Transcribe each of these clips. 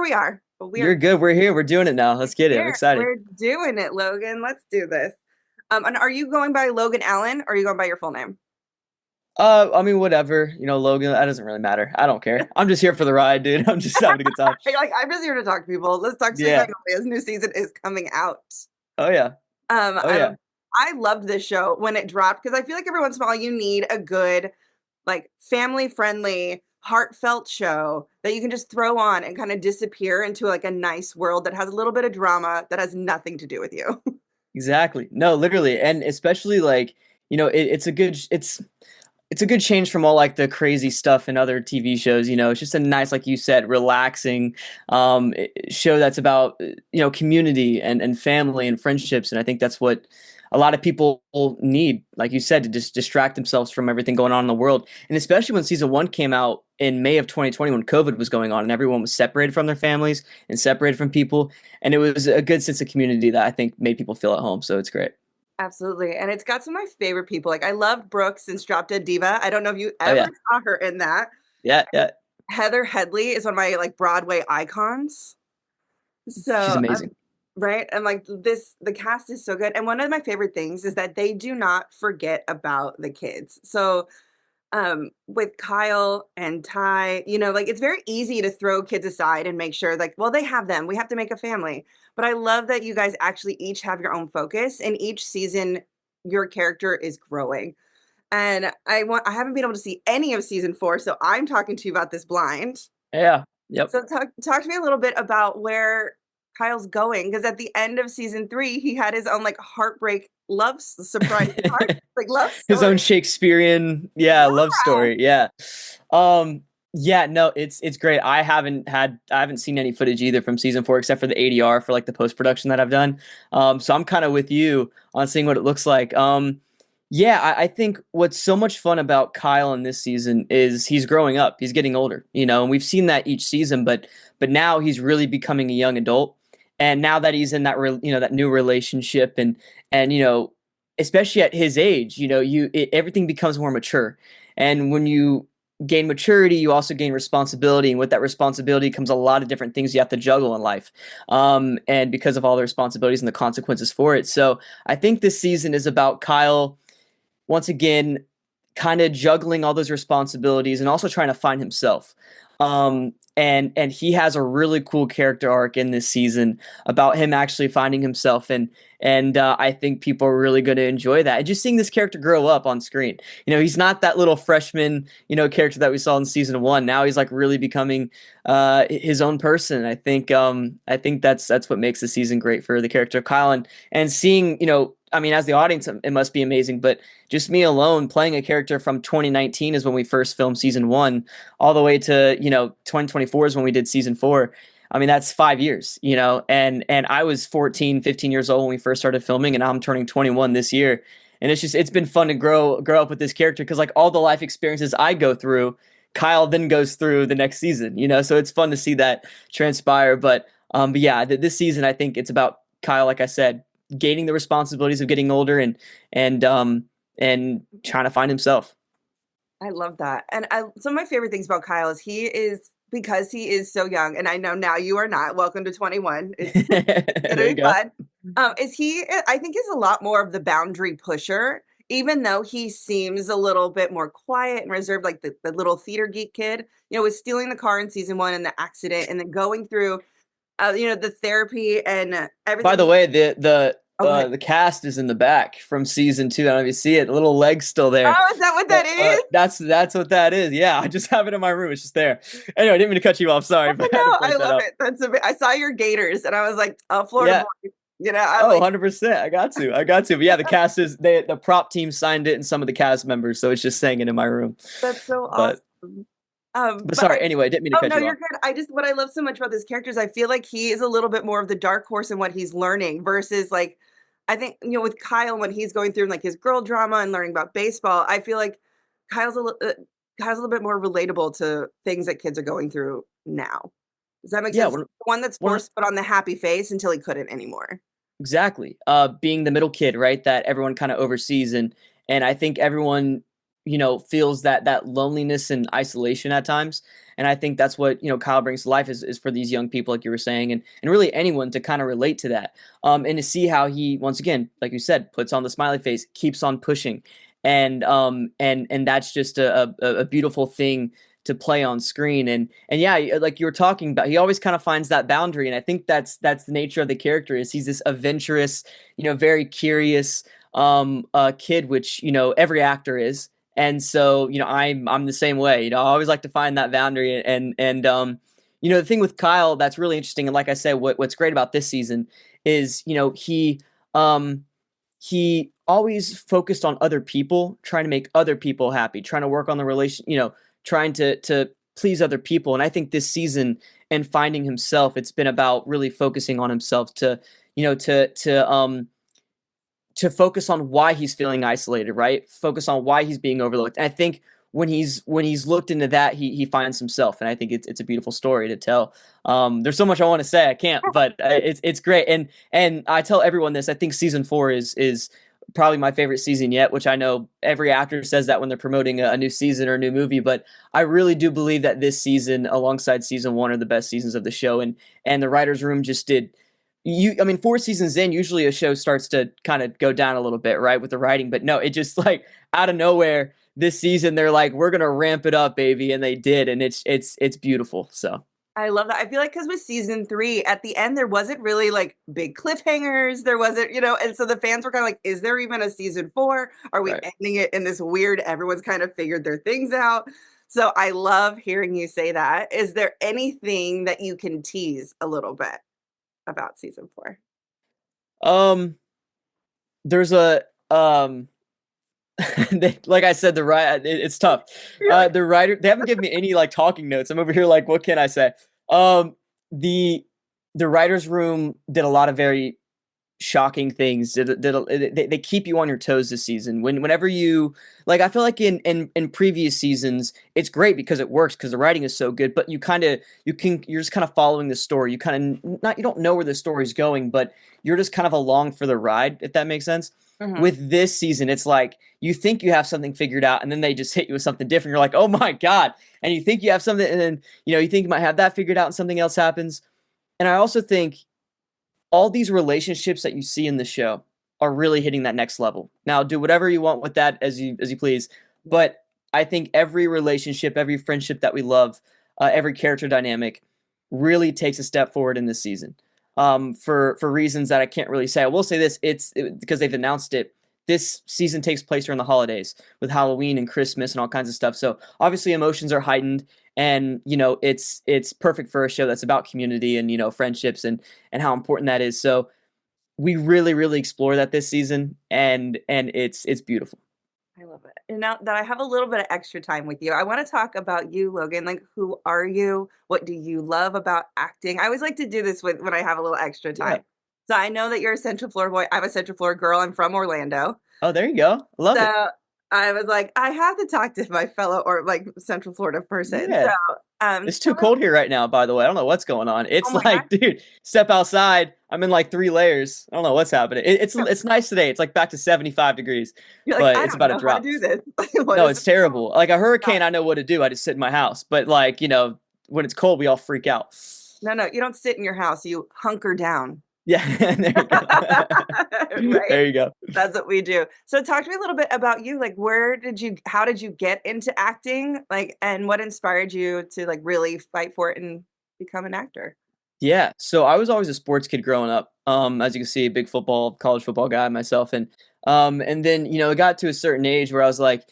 we are. But we You're are good. We're here. We're doing it now. Let's get it. I'm here. excited. We're doing it, Logan. Let's do this. And are you going by Logan Allen or are you going by your full name? I mean, whatever. Logan, that doesn't really matter. I don't care. I'm just here for the ride, dude. I'm just having a good time. You're like, I'm just here to talk to people. Let's talk Sweet Yeah. Magnolias. New season is coming out. Oh yeah. Um, Oh I yeah. I loved this show when it dropped because I feel like every once in a while you need a good, like family friendly, heartfelt show that you can just throw on and kind of disappear into like a nice world that has a little bit of drama that has nothing to do with you. Exactly. No, literally, and especially like it's a good change from all like the crazy stuff in other TV shows. It's just a nice, like you said, relaxing show that's about community and family and friendships, and I think that's what a lot of people need, like you said, to just distract themselves from everything going on in the world. And especially when season one came out in May of 2020, when COVID was going on and everyone was separated from their families and separated from people, and it was a good sense of community that I think made people feel at home. So it's great. Absolutely. And it's got some of my favorite people. Like I loved Brooke since Drop Dead Diva. I don't know if you Oh ever yeah, saw her in that. yeah, yeah. Heather Headley is one of my like Broadway icons. She's So, amazing. right? And like the cast is so good. And one of my favorite things is that they do not forget about the kids. So, with Kyle and Ty, like it's very easy to throw kids aside and make sure like, well, they have them. We have to make a family. But I love that you guys actually each have your own focus and each season your character is growing. And I haven't been able to see any of season 4, so I'm talking to you about this blind. Yeah. Yep. So talk to me a little bit about where Kyle's going because at the end of season 3, he had his own like heartbreak surprise like love His story. own Shakespearean, yeah, love story. Yeah. Yeah, no, it's great. I haven't seen any footage either from season four except for the ADR for like the post-production that I've done. So I'm kind of with you on seeing what it looks like. Yeah, I think what's so much fun about Kyle in this season is he's growing up. He's getting older, and we've seen that each season, but now he's really becoming a young adult. And now that he's in that new relationship and especially at his age, everything becomes more mature. And when you gain maturity, you also gain responsibility, and with that responsibility comes a lot of different things you have to juggle in life. And because of all the responsibilities and the consequences for it, so I think this season is about Kyle once again kind of juggling all those responsibilities and also trying to find himself. And he has a really cool character arc in this season about him actually finding himself, and I think people are really going to enjoy that. And just seeing this character grow up on screen, he's not that little freshman, character that we saw in season one. Now he's like really becoming his own person. I think that's what makes the season great for the character of Kyle, and seeing, I mean, as the audience, it must be amazing, but just me alone playing a character from 2019 is when we first filmed season one, all the way to 2024 is when we did season four. I mean, that's 5 years, and I was 14, 15 years old when we first started filming, and I'm turning 21 this year. And it's been fun to grow up with this character because like all the life experiences I go through, Kyle then goes through the next season, so it's fun to see that transpire. But yeah, this season I think it's about Kyle, like I said, gaining the responsibilities of getting older and trying to find himself. I love that. And some of my favorite things about Kyle is because he is so young, and I know now you are not. Welcome to 21. It's gonna There you be go. fun. Is he? I think he's a lot more of the boundary pusher, even though he seems a little bit more quiet and reserved, like the little theater geek kid. With stealing the car in season 1 and the accident, and then going through, the therapy and By everything. the way, the Oh, go ahead. the cast is in the back from season two. I don't know if you see it, the little leg's still there. Oh, is that what that But is? that's what that is. Yeah, I just have it in my room. It's just there. Anyway, I didn't mean to cut you off. Sorry, Oh, but I had to no, I point that love out. it. I saw your Gators, and I was like, "Oh, Florida Yeah. boy." I Oh, like 100%. I got to. I got to. But yeah, the prop team signed it and some of the cast members, so it's just hanging in my room. that's so But awesome. but But sorry. Anyway, I didn't mean to oh cut no, you you're off. good. What I love so much about this character is I feel like he is a little bit more of the dark horse in what he's learning versus like I think with Kyle when he's going through like his girl drama and learning about baseball. I feel like Kyle's a little Kyle's a little bit more relatable to things that kids are going through now. Does that make Yeah, sense? The one that's one, forced to put on the happy face until he couldn't anymore. exactly. Being the middle kid, right? That everyone kind of oversees, and I think everyone, feels that loneliness and isolation at times. And I think that's what, Kyle brings to life is for these young people, like you were saying, and really anyone to kind of relate to that. And to see how he, once again, like you said, puts on the smiley face, keeps on pushing. And that's just a beautiful thing to play on screen. And yeah, like you were talking about, he always kind of finds that boundary. And I think that's the nature of the character, is he's this adventurous, very curious kid, which, every actor is. And so, I'm the same way. I always like to find that boundary. And the thing with Kyle that's really interesting, and like I said, what's great about this season is, um he always focused on other people, trying to make other people happy, trying to work on the relation, trying to please other people. And I think this season and finding himself, it's been about really focusing on himself to, you know, to focus on why he's feeling isolated, right? Focus on why he's being overlooked. And I think when he's looked into that, he finds himself, and I think it's a beautiful story to tell. There's so much I want to say, I can't, but it's great. And I tell everyone this. I think season 4 is probably my favorite season yet, which I know every actor says that when they're promoting a new season or a new movie, but I really do believe that this season, alongside season 1, are the best seasons of the show. And the writers' room just did. I mean, 4 seasons in, usually a show starts to kind of go down a little bit, right, with the writing. But no, it just, like, out of nowhere this season, they're like, we're gonna ramp it up, baby, and they did, and it's beautiful. So I love that. I feel like because with season 3, at the end, there wasn't really like big cliffhangers. There wasn't, and so the fans were kind of like, is there even a season 4? Are we right. ending it in this weird, everyone's kind of figured their things out? So I love hearing you say that. Is there anything that you can tease a little bit about season 4? Um, there's a like I said, it's tough. You're like, The writer, they haven't given me any like talking notes. I'm over here like, what can I say? Um, the the writers' room did a lot of very shocking things. They keep you on your toes this season. Whenever you, like, I feel like in previous seasons, it's great because it works because the writing is so good. But you're just kind of following the story. You kind of not you don't know where the story's going, but you're just kind of along for the ride, if that makes sense. mhm. With this season, it's like you think you have something figured out, and then they just hit you with something different. You're like, oh my god! And you think you have something, and then you think you might have that figured out, and something else happens. And I also think all these relationships that you see in the show are really hitting that next level. Now, do whatever you want with that as you please, but I think every relationship, every friendship that we love, every character dynamic, really takes a step forward in this season. For reasons that I can't really say. I will say this: because they've announced it. This season takes place during the holidays with Halloween and Christmas and all kinds of stuff. So obviously emotions are heightened, and it's perfect for a show that's about community and friendships and how important that is. So we really really explore that this season, and it's beautiful. I love it. And now that I have a little bit of extra time with you, I want to talk about you, Logan. Like, who are you? What do you love about acting? I always like to do this when I have a little extra Yeah. time. So I know that you're a Central Florida boy. I'm a Central Florida girl. I'm from Orlando. Oh, there you go. Love it. So I was like, I have to talk to my fellow or like Central Florida person. So Yeah. It's too tell us, cold here right now, by the way. I don't know what's going on. oh It's my God. like, dude, step outside. I'm in like 3 layers. I don't know what's happening. It's nice today. It's like back to 75 degrees, You're like, but I it's don't about to know how to drop. do this. What No, is it's this? terrible. Like a hurricane, I know what to do. I just sit in my house. But like, when it's cold, we all freak out. No, no, you don't sit in your house. You hunker down. Yeah, there you go. Right? There you go. That's what we do. So talk to me a little bit about you. Like, how did you get into acting? Like, and what inspired you to like really fight for it and become an actor? Yeah, so I was always a sports kid growing up. As you can see, a big college football guy myself, and then it got to a certain age where I was like,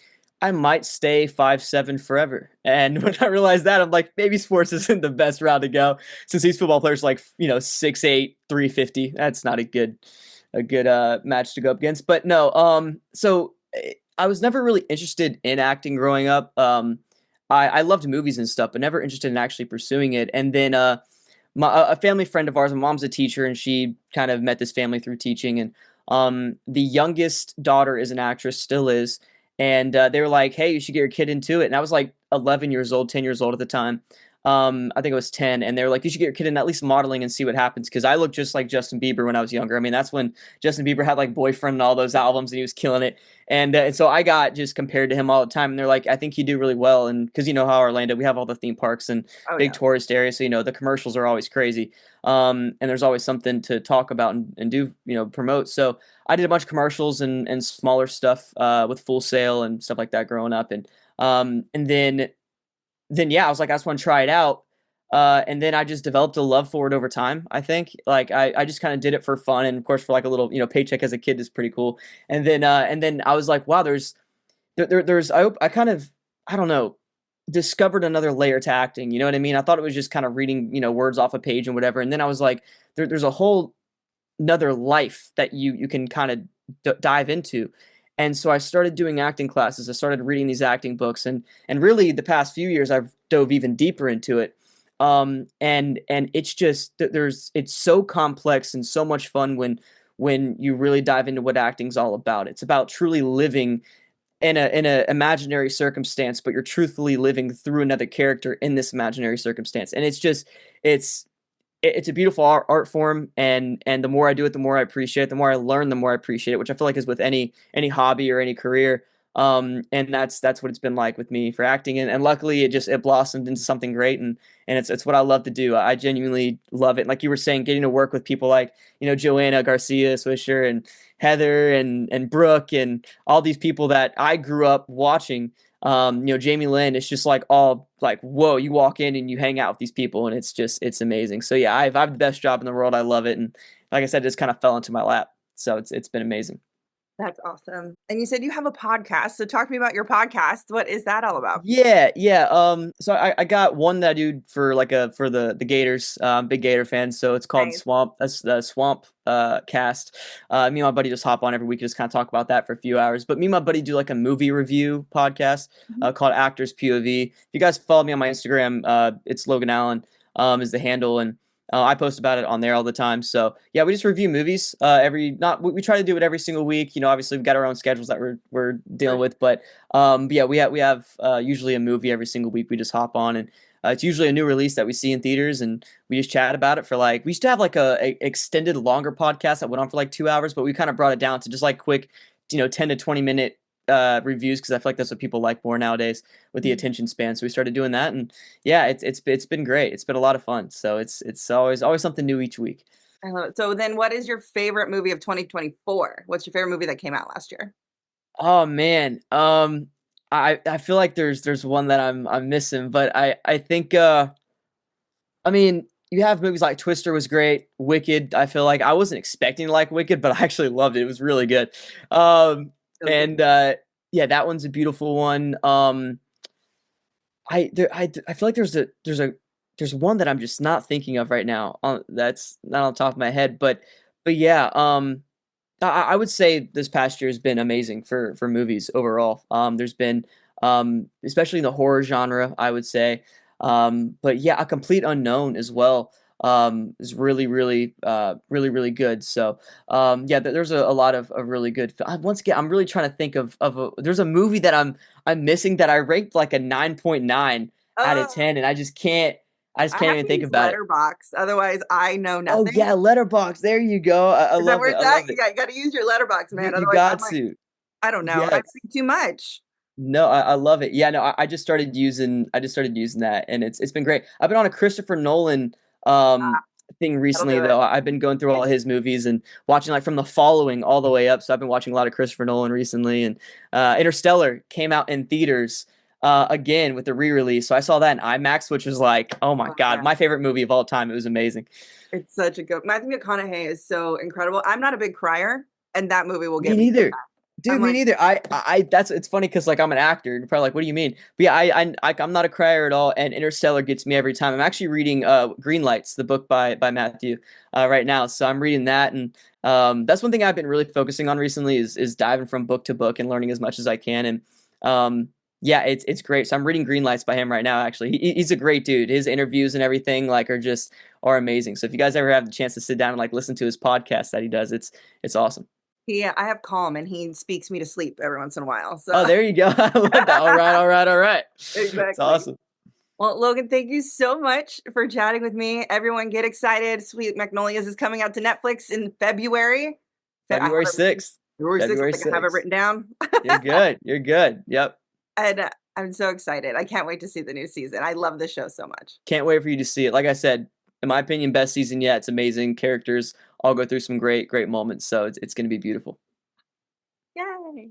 I might stay 5'7" forever. And when I realized that, I'm like, maybe sports isn't the best route to go, since these football players are like 6'8", 350. That's not a good match to go up against. But no, so I was never really interested in acting growing up. I loved movies and stuff, but never interested in actually pursuing it. And then a family friend of ours, my mom's a teacher, and she kind of met this family through teaching. And the youngest daughter is an actress, still is. And they were like, "Hey, you should get your kid into it." And I was like 11 years old, 10 years old at the time. I think it was 10, and they were like, you should get your kid in at least modeling and see what happens. Because I looked just like Justin Bieber when I was younger. I mean, that's when Justin Bieber had like Boyfriend and all those albums, and he was killing it. And so I got just compared to him all the time, and they're like, I think you do really well. And because you know how Orlando, we have all the theme parks and Oh big yeah. tourist areas, so you know the commercials are always crazy. And there's always something to talk about and do, promote. So I did a bunch of commercials and smaller stuff with Full Sail and stuff like that growing up, and then yeah, I was like, I just want to try it out. And then I just developed a love for it over time. I think like I just kind of did it for fun, and of course for like a little paycheck as a kid is pretty cool. And then I was like, wow, there's I kind of, I don't know, discovered another layer to acting. You know what I mean? I thought it was just kind of reading words off a page and whatever, and then I was like, there's a whole another life that you can kind of dive into. And so I started doing acting classes. I started reading these acting books, and really the past few years I've dove even deeper into it. And it's just it's so complex and so much fun when you really dive into what acting's all about. It's about truly living in a imaginary circumstance, but you're truthfully living through another character in this imaginary circumstance. And it's it's a beautiful art form, and the more I do it, the more I appreciate it. The more I learn, the more I appreciate it, which I feel like is with any hobby or any career. And that's what it's been like with me for acting, and luckily it blossomed into something great, and it's what I love to do. I genuinely love it. Like you were saying, getting to work with people like Joanna Garcia Swisher and Heather and Brooke and all these people that I grew up watching. Jamie Lynn, it's just like all like, whoa, you walk in and you hang out with these people, and it's amazing. So yeah, I've the best job in the world. I love it. And like I said, it just kind of fell into my lap. So it's been amazing. That's awesome. And you said you have a podcast. So talk to me about your podcast. What is that all about? Yeah, yeah. So I got one that I do for for the Gators. Big Gator fan. So it's called Nice. Swamp. That's the Swamp cast. Me and my buddy just hop on every week, just kind of talk about that for a few hours. But me and my buddy do like a movie review podcast Mhm. called Actors POV. If you guys follow me on my Instagram, it's Logan Allen is the handle, and I post about it on there all the time. So yeah, we just review movies every not we try to do it every single week. Obviously we've got our own schedules that we're dealing with, but yeah, we have usually a movie every single week. We just hop on, and it's usually a new release that we see in theaters, and we just chat about it for like. We used to have like a extended, longer podcast that went on for like 2 hours, but we kind of brought it down to just like quick, 10 to 20 minute reviews, because I feel like that's what people like more nowadays with the Mhm. attention span. So we started doing that, and yeah, it's been great. It's been a lot of fun. So it's always something new each week. I love it. So then what is your favorite movie of 2024? What's your favorite movie that came out last year? Oh man, I feel like there's one that I'm missing, but I think I mean, you have movies like Twister was great, Wicked. I feel like I wasn't expecting to like Wicked, but I actually loved it. It was really good. Um, So good. and yeah, that one's a beautiful one. I feel like there's one that I'm just not thinking of right now. That's not on top of my head, but yeah. I would say this past year has been amazing for movies overall. There's been especially in the horror genre, I would say. But yeah, A Complete Unknown as well is really good. So yeah, there's a lot of really good. Once again, I'm really trying to think of there's a movie that I'm missing that I ranked like a 9.9 out of Oh, 10, and I just I can't have even to think use about it. Letterbox. Otherwise, I know Oh nothing. yeah, Letterbox. There you go. I Is that love where it. it's I at? love it. Yeah, you gotta use your Letterbox, man. You Otherwise, got to. I don't know. I Yes. read too much. No, I love it. Yeah, no, I just started using that, and it's been great. I've been on a Christopher Nolan thing That'll recently do it. though. I've been going through all his movies and watching like from The Following all the way up. So I've been watching a lot of Christopher Nolan recently, and Interstellar came out in theaters again with the re-release. So I saw that in IMAX, which was like, oh my Oh, God, yeah. my favorite movie of all time. It was amazing. It's such a good Matthew McConaughey is so incredible. I'm not a big crier, and that movie will Me get me. neither. Dude, I'm me like, neither. That's it's funny because like I'm an actor, and you're probably like, what do you mean? But yeah, I'm not a crier at all, and Interstellar gets me every time. I'm actually reading Green Lights, the book by Matthew, right now. So I'm reading that, and that's one thing I've been really focusing on recently is diving from book to book and learning as much as I can. And yeah, it's great. So I'm reading Green Lights by him right now. Actually, he's a great dude. His interviews and everything like are amazing. So if you guys ever have the chance to sit down and like listen to his podcast that he does, it's awesome. I have Calm, and he speaks me to sleep every once in a while. So Oh, there you go. I love that. All right, all right, all right. It's exactly. awesome. Well, Logan, thank you so much for chatting with me. Everyone get excited. Sweet Magnolias is coming out to Netflix in February. I have February it written, 6th. February 6th, I February think I have it 6th. written down. You're good. You're good. Yep. And I'm so excited. I can't wait to see the new season. I love the show so much. Can't wait for you to see it. Like I said, in my opinion, best season yet. It's amazing. Characters all go through some great, great moments. So it's going to be beautiful. Yay.